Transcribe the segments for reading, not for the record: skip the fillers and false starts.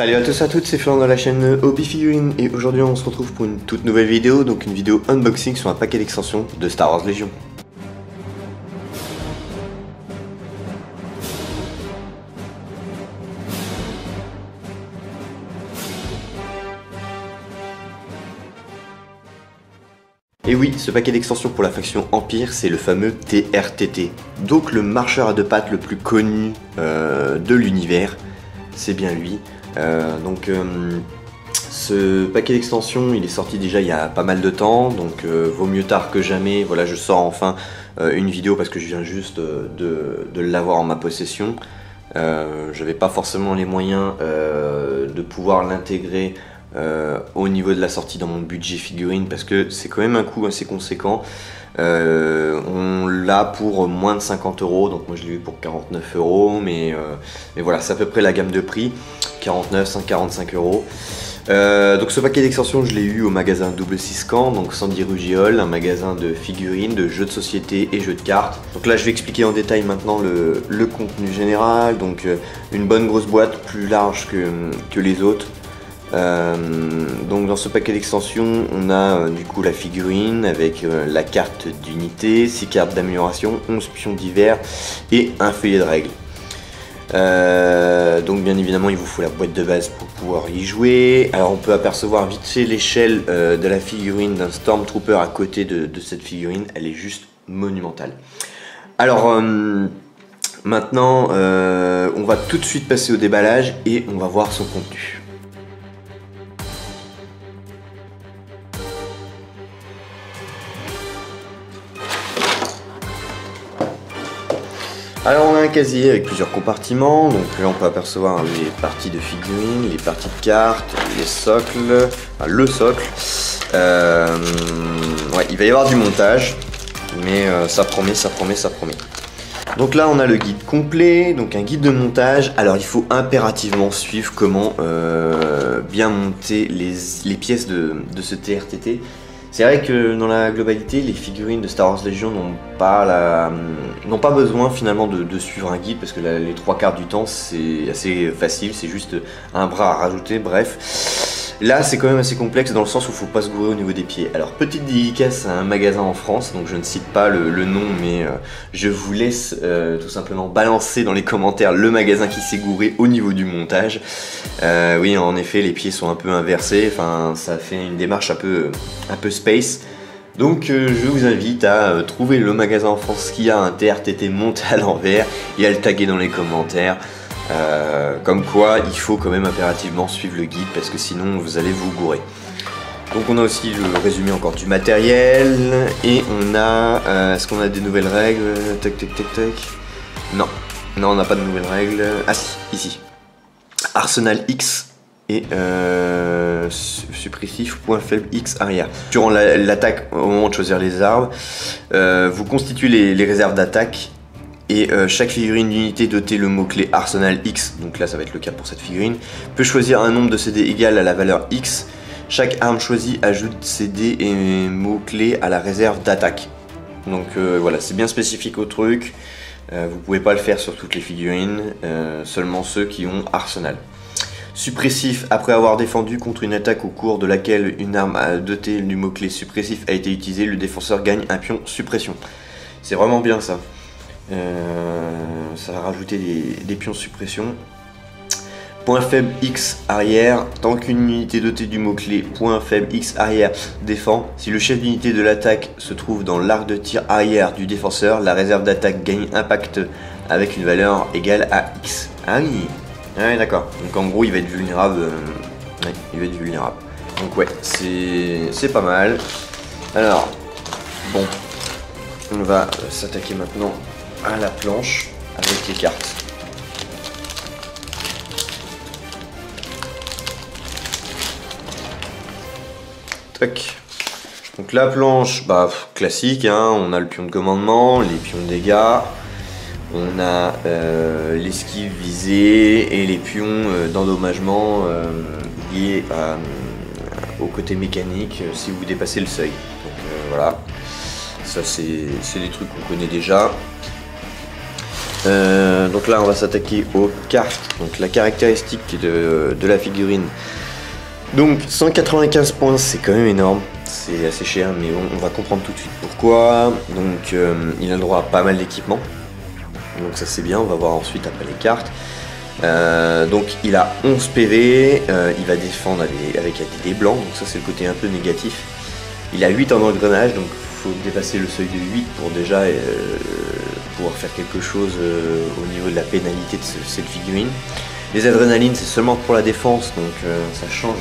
Salut à tous et à toutes, c'est Florent de la chaîne Hobby Figurines et aujourd'hui on se retrouve pour une toute nouvelle vidéo, donc une vidéo unboxing sur un paquet d'extensions de Star Wars Légion. Et oui, ce paquet d'extensions pour la faction Empire, c'est le fameux TRTT, donc le marcheur à deux pattes le plus connu de l'univers, c'est bien lui. Ce paquet d'extensions, il est sorti déjà il y a pas mal de temps, donc vaut mieux tard que jamais. Voilà, je sors enfin une vidéo parce que je viens juste de l'avoir en ma possession. J'avais pas forcément les moyens de pouvoir l'intégrer au niveau de la sortie dans mon budget figurine parce que c'est quand même un coût assez conséquent. On l'a pour moins de 50 €, donc moi je l'ai eu pour 49 €, mais voilà, c'est à peu près la gamme de prix, 49, 45 €. Donc ce paquet d'extensions je l'ai eu au magasin Double 6 Camp, donc Sandy Ruggiole, un magasin de figurines, de jeux de société et jeux de cartes. Donc là je vais expliquer en détail maintenant le contenu général, donc une bonne grosse boîte, plus large que les autres. Donc dans ce paquet d'extensions on a du coup la figurine avec la carte d'unité, 6 cartes d'amélioration, 11 pions divers et un feuillet de règles. Donc bien évidemment il vous faut la boîte de base pour pouvoir y jouer. Alors on peut apercevoir vite fait l'échelle de la figurine d'un Stormtrooper à côté de cette figurine, elle est juste monumentale. Alors maintenant on va tout de suite passer au déballage et on va voir son contenu. Alors on a un casier avec plusieurs compartiments, donc là on peut apercevoir les parties de figurines, les parties de cartes, les socles, enfin le socle. Ouais, il va y avoir du montage, mais ça promet, ça promet, ça promet. Donc là on a le guide complet, donc un guide de montage. Alors il faut impérativement suivre comment bien monter les pièces de ce TRTT. C'est vrai que dans la globalité, les figurines de Star Wars Légion n'ont pas besoin finalement de suivre un guide parce que les trois quarts du temps c'est assez facile, c'est juste un bras à rajouter, bref. Là c'est quand même assez complexe dans le sens où il ne faut pas se gourer au niveau des pieds. Alors petite dédicace à un magasin en France, donc je ne cite pas le nom mais je vous laisse tout simplement balancer dans les commentaires le magasin qui s'est gouré au niveau du montage. Oui en effet les pieds sont un peu inversés, enfin ça fait une démarche un peu space. Donc je vous invite à trouver le magasin en France qui a un TRTT monté à l'envers et à le taguer dans les commentaires. Comme quoi il faut quand même impérativement suivre le guide parce que sinon vous allez vous gourer. Donc on a aussi le résumé encore du matériel et on a... est-ce qu'on a des nouvelles règles? Tac tac tac tac. Non, non on n'a pas de nouvelles règles. Ah si, ici. Arsenal X et suppressif, point faible X arrière. Durant l'attaque, au moment de choisir les armes, vous constituez les réserves d'attaque et chaque figurine d'unité dotée le mot-clé Arsenal X, donc là ça va être le cas pour cette figurine, peut choisir un nombre de CD égal à la valeur X. Chaque arme choisie ajoute CD et mots-clés à la réserve d'attaque. Donc voilà, c'est bien spécifique au truc. Vous pouvez pas le faire sur toutes les figurines, seulement ceux qui ont Arsenal. Suppressif, après avoir défendu contre une attaque au cours de laquelle une arme dotée du mot-clé suppressif a été utilisée, le défenseur gagne un pion suppression. C'est vraiment bien ça. Ça va rajouter des pions suppression. Point faible X arrière, tant qu'une unité dotée du mot-clé point faible X arrière défend, si le chef d'unité de l'attaque se trouve dans l'arc de tir arrière du défenseur, la réserve d'attaque gagne impact avec une valeur égale à X. Ah oui. Ouais d'accord, donc en gros il va être vulnérable, ouais, il va être vulnérable. Donc ouais, c'est pas mal. Alors, bon, on va s'attaquer maintenant à la planche avec les cartes. Tac. Donc la planche, bah classique, hein, on a le pion de commandement, les pions de dégâts. On a l'esquive visée et les pions d'endommagement liés au côté mécanique si vous dépassez le seuil. Donc voilà, ça c'est des trucs qu'on connaît déjà. Donc là on va s'attaquer aux cartes, donc la caractéristique de la figurine. Donc 195 points, c'est quand même énorme, c'est assez cher, mais on va comprendre tout de suite pourquoi. Donc il a le droit à pas mal d'équipements, donc ça c'est bien, on va voir ensuite après les cartes. Donc il a 11 PV, il va défendre avec des dés blancs, donc ça c'est le côté un peu négatif. Il a 8 en engrenage, donc il faut dépasser le seuil de 8 pour déjà pouvoir faire quelque chose au niveau de la pénalité de cette figurine. Les adrénalines c'est seulement pour la défense, donc ça change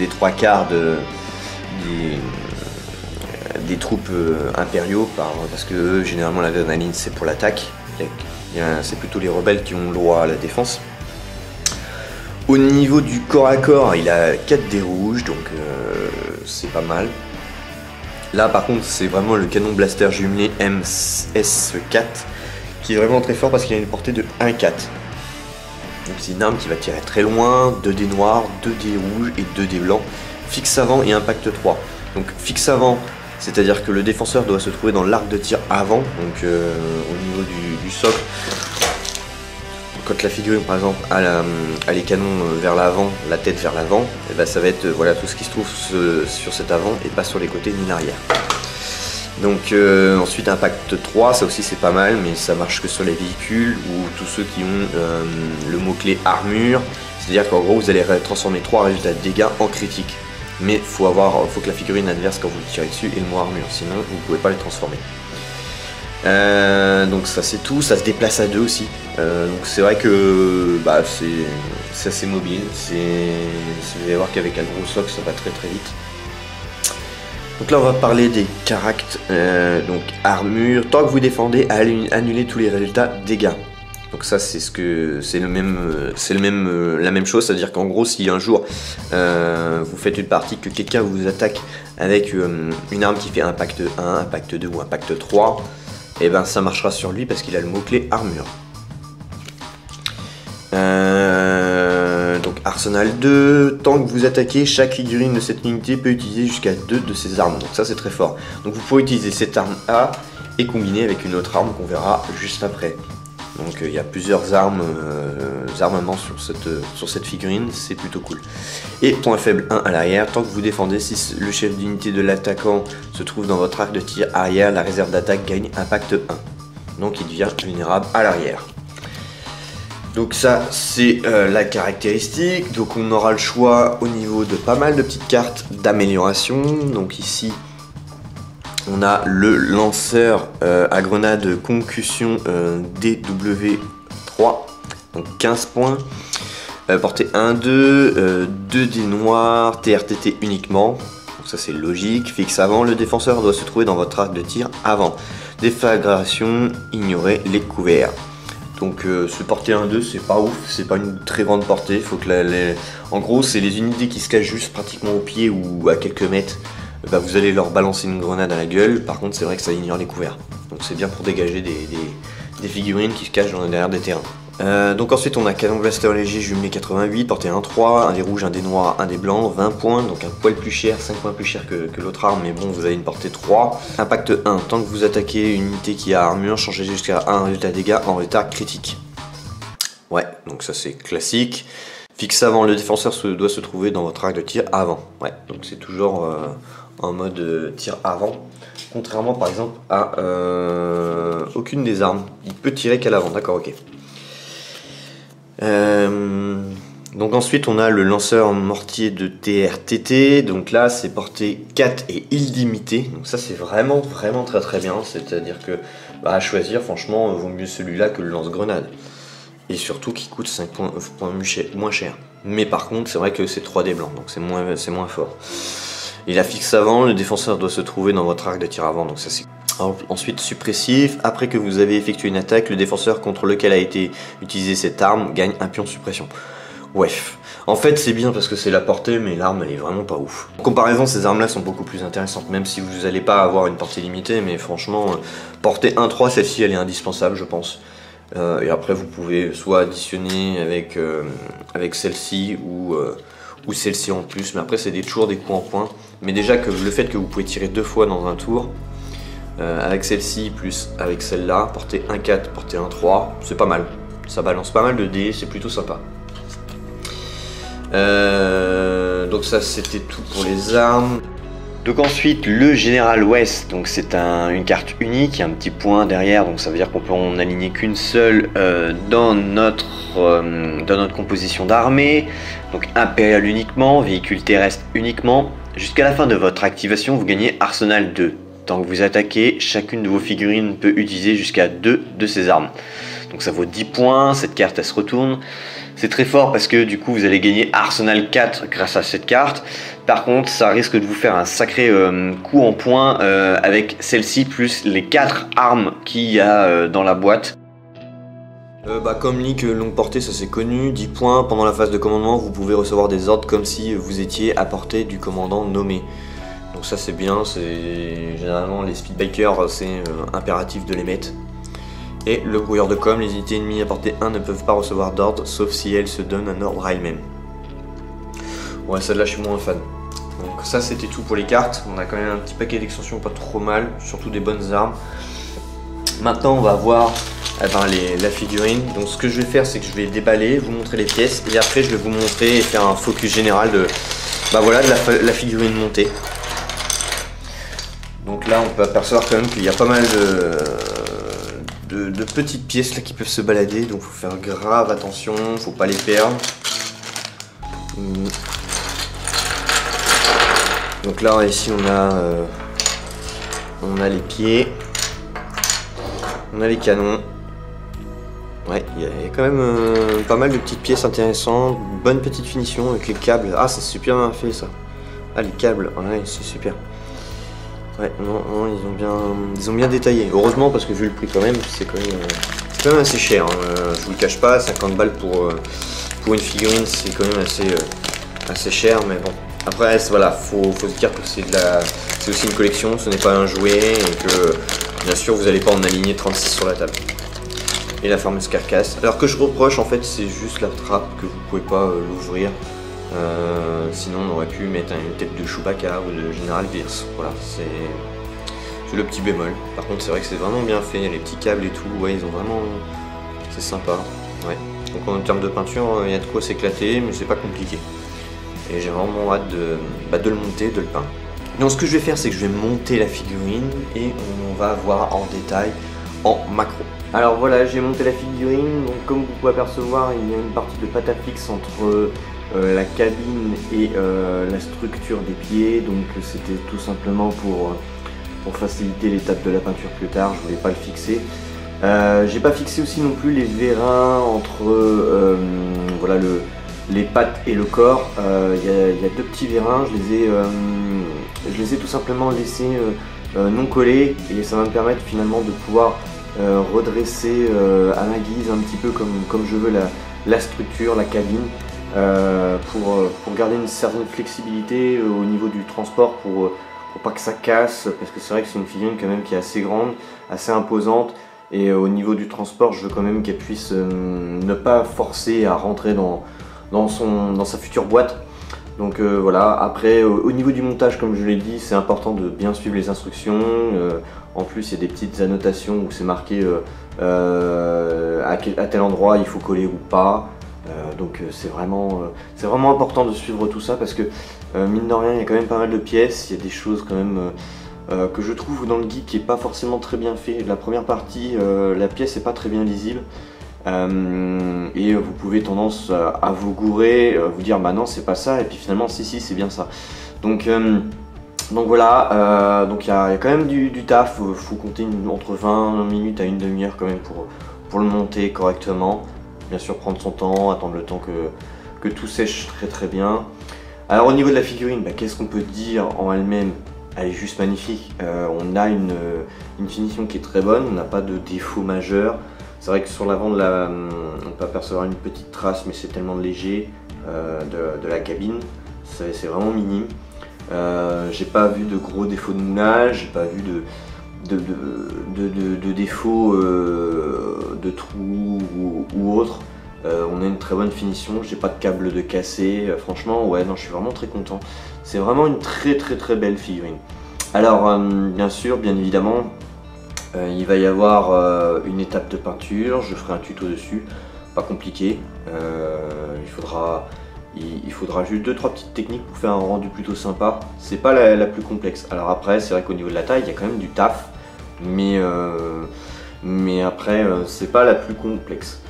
des 3/4 des troupes impériaux, parce que eux, généralement l'adrénaline c'est pour l'attaque, c'est plutôt les rebelles qui ont le droit à la défense. Au niveau du corps à corps, il a 4 dés rouges, donc c'est pas mal. Là par contre c'est vraiment le canon blaster jumelé MS4 qui est vraiment très fort parce qu'il a une portée de 1/4. Donc c'est une arme qui va tirer très loin, 2 dés noirs, 2 dés rouges et 2 dés blancs, fixe avant et impact 3. Donc fixe avant, c'est-à-dire que le défenseur doit se trouver dans l'arc de tir avant, donc au niveau du socle. Quand la figurine par exemple a les canons vers l'avant, la tête vers l'avant, et ben ça va être voilà, tout ce qui se trouve sur cet avant et pas sur les côtés ni l'arrière. Donc ensuite impact 3, ça aussi c'est pas mal, mais ça marche que sur les véhicules ou tous ceux qui ont le mot-clé armure, c'est-à-dire qu'en gros vous allez transformer 3 résultats de dégâts en critique. Mais faut que la figurine adverse quand vous tirez dessus ait le mot armure, sinon vous ne pouvez pas les transformer. Donc ça c'est tout, ça se déplace à 2 aussi. Donc c'est vrai que bah, c'est assez mobile, vous allez voir qu'avec un gros socle ça va très très vite. Donc là on va parler des caractères, donc armure, tant que vous défendez, annulez tous les résultats dégâts. Donc ça c'est la même chose, c'est-à-dire qu'en gros si un jour vous faites une partie que quelqu'un vous attaque avec une arme qui fait impact 1, impact 2 ou impact 3, et ben ça marchera sur lui parce qu'il a le mot-clé armure. Donc Arsenal 2, tant que vous attaquez, chaque figurine de cette unité peut utiliser jusqu'à 2 de ses armes, donc ça c'est très fort. Donc vous pourrez utiliser cette arme A et combiner avec une autre arme qu'on verra juste après. Donc il y a plusieurs armements sur cette figurine, c'est plutôt cool. Et point faible 1 à l'arrière, tant que vous défendez, si le chef d'unité de l'attaquant se trouve dans votre arc de tir arrière, la réserve d'attaque gagne impact 1. Donc il devient vulnérable à l'arrière. Donc ça c'est la caractéristique, donc on aura le choix au niveau de pas mal de petites cartes d'amélioration. Donc ici on a le lanceur à grenade concussion DW3, donc 15 points, portée 1-2, 2 dés noirs, TRTT uniquement, donc ça c'est logique. Fixe avant, le défenseur doit se trouver dans votre arc de tir avant. Déflagration, ignorez les couverts. Donc ce portée 1-2 c'est pas ouf, c'est pas une très grande portée, faut que en gros c'est les unités qui se cachent juste pratiquement au pied ou à quelques mètres. Bah, vous allez leur balancer une grenade à la gueule, par contre c'est vrai que ça ignore les couverts. Donc c'est bien pour dégager des figurines qui se cachent derrière des terrains. Donc ensuite on a canon blaster léger jumelé 88, portée 1-3, un des rouges, un des noirs, un des blancs, 20 points, donc un poil plus cher, 5 points plus cher que l'autre arme, mais bon vous avez une portée 3. Impact 1, tant que vous attaquez une unité qui a armure, changez jusqu'à 1 résultat de dégâts en résultat critique. Ouais, donc ça c'est classique. Fixe avant, le défenseur doit se trouver dans votre arc de tir avant. Ouais, donc c'est toujours en mode tir avant. Contrairement par exemple à aucune des armes. Il peut tirer qu'à l'avant, d'accord, ok. Donc ensuite on a le lanceur mortier de TRTT. Donc là c'est portée 4 et illimité. Donc ça c'est vraiment très très bien. C'est-à-dire que bah, à choisir, franchement, vaut mieux celui-là que le lance-grenade. Et surtout qui coûte 5 points moins cher. Mais par contre c'est vrai que c'est 3 dés blancs, donc c'est moins fort. Il a fixe avant, le défenseur doit se trouver dans votre arc de tir avant, donc ça c'est... Ensuite suppressif, après que vous avez effectué une attaque, le défenseur contre lequel a été utilisée cette arme gagne un pion de suppression. Ouais, en fait c'est bien parce que c'est la portée, mais l'arme elle est vraiment pas ouf. En comparaison, ces armes là sont beaucoup plus intéressantes, même si vous n'allez pas avoir une portée limitée, mais franchement, portée 1-3, celle-ci elle est indispensable je pense. Et après vous pouvez soit additionner avec celle-ci ou celle-ci en plus, mais après c'est toujours des coups en points. Mais déjà que le fait que vous pouvez tirer 2 fois dans un tour, avec celle-ci plus avec celle-là, porter un 4, porter un 3, c'est pas mal. Ça balance pas mal de dés, c'est plutôt sympa. Donc ça c'était tout pour les armes. Donc ensuite le Général West, donc c'est une carte unique, il y a un petit point derrière, donc ça veut dire qu'on peut en aligner qu'une seule dans notre composition d'armée. Donc impérial uniquement, véhicule terrestre uniquement. Jusqu'à la fin de votre activation, vous gagnez Arsenal 2. Tant que vous attaquez, chacune de vos figurines peut utiliser jusqu'à 2 de ses armes. Donc ça vaut 10 points, cette carte elle se retourne. C'est très fort parce que du coup vous allez gagner Arsenal 4 grâce à cette carte. Par contre ça risque de vous faire un sacré coup en points avec celle-ci plus les 4 armes qu'il y a dans la boîte. Comme Leak longue portée, ça c'est connu, 10 points. Pendant la phase de commandement vous pouvez recevoir des ordres comme si vous étiez à portée du commandant nommé. Donc ça c'est bien, généralement les speedbikers c'est impératif de les mettre. Et le brouilleur de com, les unités ennemies à portée 1 ne peuvent pas recevoir d'ordre sauf si elles se donnent un ordre à elles-mêmes. Ouais, celle-là je suis moins fan. Donc ça c'était tout pour les cartes. On a quand même un petit paquet d'extensions pas trop mal, surtout des bonnes armes. Maintenant on va voir la figurine. Donc ce que je vais faire c'est que je vais déballer, vous montrer les pièces et après je vais vous montrer et faire un focus général de la figurine montée. Donc là on peut apercevoir quand même qu'il y a pas mal de petites pièces là qui peuvent se balader, donc faut faire grave attention, faut pas les perdre. Donc là ici on a les pieds, on a les canons. Ouais, il y a quand même pas mal de petites pièces intéressantes, bonne petite finition avec les câbles. Ah c'est super bien fait ça. Ah les câbles, ouais c'est super. Ouais, non, ils ont bien détaillé. Heureusement parce que vu le prix quand même, c'est quand même assez cher. Hein. Je vous le cache pas, 50 balles pour une figurine, c'est quand même assez cher, mais bon. Après, voilà, faut se dire que c'est aussi une collection, ce n'est pas un jouet, et que bien sûr vous n'allez pas en aligner 36 sur la table. Et la fameuse carcasse. Alors que je reproche en fait, c'est juste la trappe que vous pouvez pas l'ouvrir. Sinon on aurait pu mettre une tête de Chewbacca ou de Général Wirth. Voilà, c'est le petit bémol. Par contre c'est vrai que c'est vraiment bien fait, les petits câbles et tout, ouais ils ont vraiment... c'est sympa. Ouais. Donc en termes de peinture, il y a de quoi s'éclater, mais c'est pas compliqué. Et j'ai vraiment hâte de le monter, de le peindre. Donc ce que je vais faire c'est que je vais monter la figurine et on va voir en détail en macro. Alors voilà, j'ai monté la figurine, donc comme vous pouvez apercevoir il y a une partie de pâte à fixe entre la cabine et la structure des pieds, donc c'était tout simplement pour faciliter l'étape de la peinture plus tard, je voulais pas le fixer. J'ai pas fixé aussi non plus les vérins entre voilà, les pattes et le corps. Il y a deux petits vérins, je les ai tout simplement laissés non collés et ça va me permettre finalement de pouvoir redresser à ma guise un petit peu comme je veux la structure, la cabine. Pour garder une certaine flexibilité au niveau du transport pour pas que ça casse, parce que c'est vrai que c'est une figurine quand même qui est assez grande, assez imposante, et au niveau du transport je veux quand même qu'elle puisse ne pas forcer à rentrer dans sa future boîte. Donc voilà, après au niveau du montage comme je l'ai dit c'est important de bien suivre les instructions, en plus il y a des petites annotations où c'est marqué à tel endroit il faut coller ou pas. Donc c'est vraiment important de suivre tout ça parce que mine de rien il y a quand même pas mal de pièces, il y a des choses quand même que je trouve dans le guide qui est pas forcément très bien fait. La première partie, la pièce est pas très bien lisible et vous pouvez tendance à vous gourer, vous dire bah non c'est pas ça et puis finalement si c'est bien ça. Donc voilà, donc il y a quand même du taf, faut compter entre 20 minutes à une demi-heure quand même pour le monter correctement. Bien sûr prendre son temps, attendre le temps que tout sèche très bien. Alors au niveau de la figurine, qu'est-ce qu'on peut dire en elle-même? Elle est juste magnifique. On a une finition qui est très bonne, on n'a pas de défaut majeur. C'est vrai que sur l'avant on peut apercevoir une petite trace, mais c'est tellement léger de la cabine, c'est vraiment minime. J'ai pas vu de gros défauts de moulage, j'ai pas vu de défauts de trous ou autre. On a une très bonne finition, j'ai pas de câble de cassé, franchement ouais non je suis vraiment très content. C'est vraiment une très belle figurine. Alors bien sûr, bien évidemment, Il va y avoir une étape de peinture, je ferai un tuto dessus, pas compliqué. Il faudra juste 2-3 petites techniques pour faire un rendu plutôt sympa. C'est pas la plus complexe. Alors après, c'est vrai qu'au niveau de la taille, il y a quand même du taf, mais après, c'est pas la plus complexe.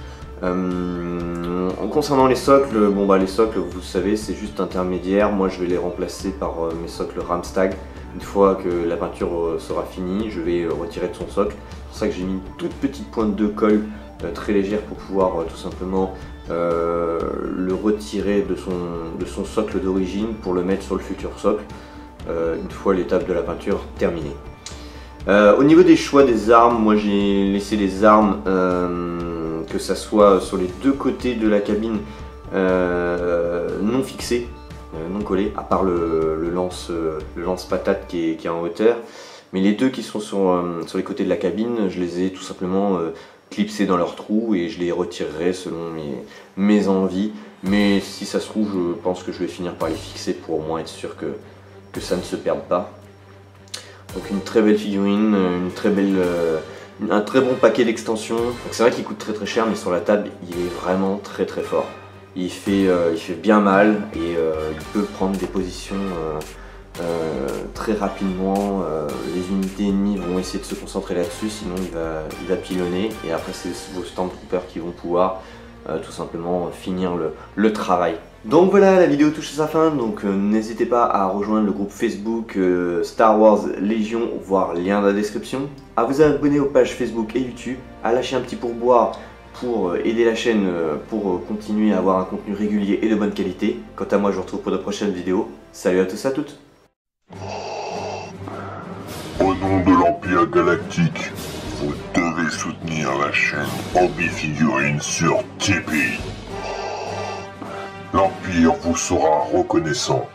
Concernant les socles, bon bah les socles, vous savez, c'est juste intermédiaire. Moi, je vais les remplacer par mes socles Ramstag. Une fois que la peinture sera finie, je vais retirer de son socle. C'est pour ça que j'ai mis une toute petite pointe de colle très légère pour pouvoir tout simplement le retirer de son socle d'origine pour le mettre sur le futur socle une fois l'étape de la peinture terminée. Au niveau des choix des armes, moi j'ai laissé les armes que ça soit sur les deux côtés de la cabine non fixées, non collées, à part le lance-patate qui est en hauteur. Mais les deux qui sont sur les côtés de la cabine, je les ai tout simplement clipsés dans leur trou et je les retirerai selon mes envies. Mais si ça se trouve, je pense que je vais finir par les fixer pour au moins être sûr que ça ne se perde pas. Donc une très belle figurine, un très bon paquet d'extensions. C'est vrai qu'il coûte très cher, mais sur la table il est vraiment très fort. Il fait bien mal et il peut prendre des positions très rapidement. Les unités ennemies vont essayer de se concentrer là-dessus, sinon il va pilonner. Et après c'est vos Stormtroopers qui vont pouvoir tout simplement finir le travail. Donc voilà, la vidéo touche à sa fin, donc n'hésitez pas à rejoindre le groupe Facebook Star Wars Légion, voir lien dans la description, à vous abonner aux pages Facebook et YouTube, à lâcher un petit pourboire pour aider la chaîne pour continuer à avoir un contenu régulier et de bonne qualité. Quant à moi, je vous retrouve pour de prochaines vidéos. Salut à tous et à toutes. Au nom de l'Empire Galactique, vous devez soutenir la chaîne Hobby Figurines sur Tipeee. L'Empire vous sera reconnaissant.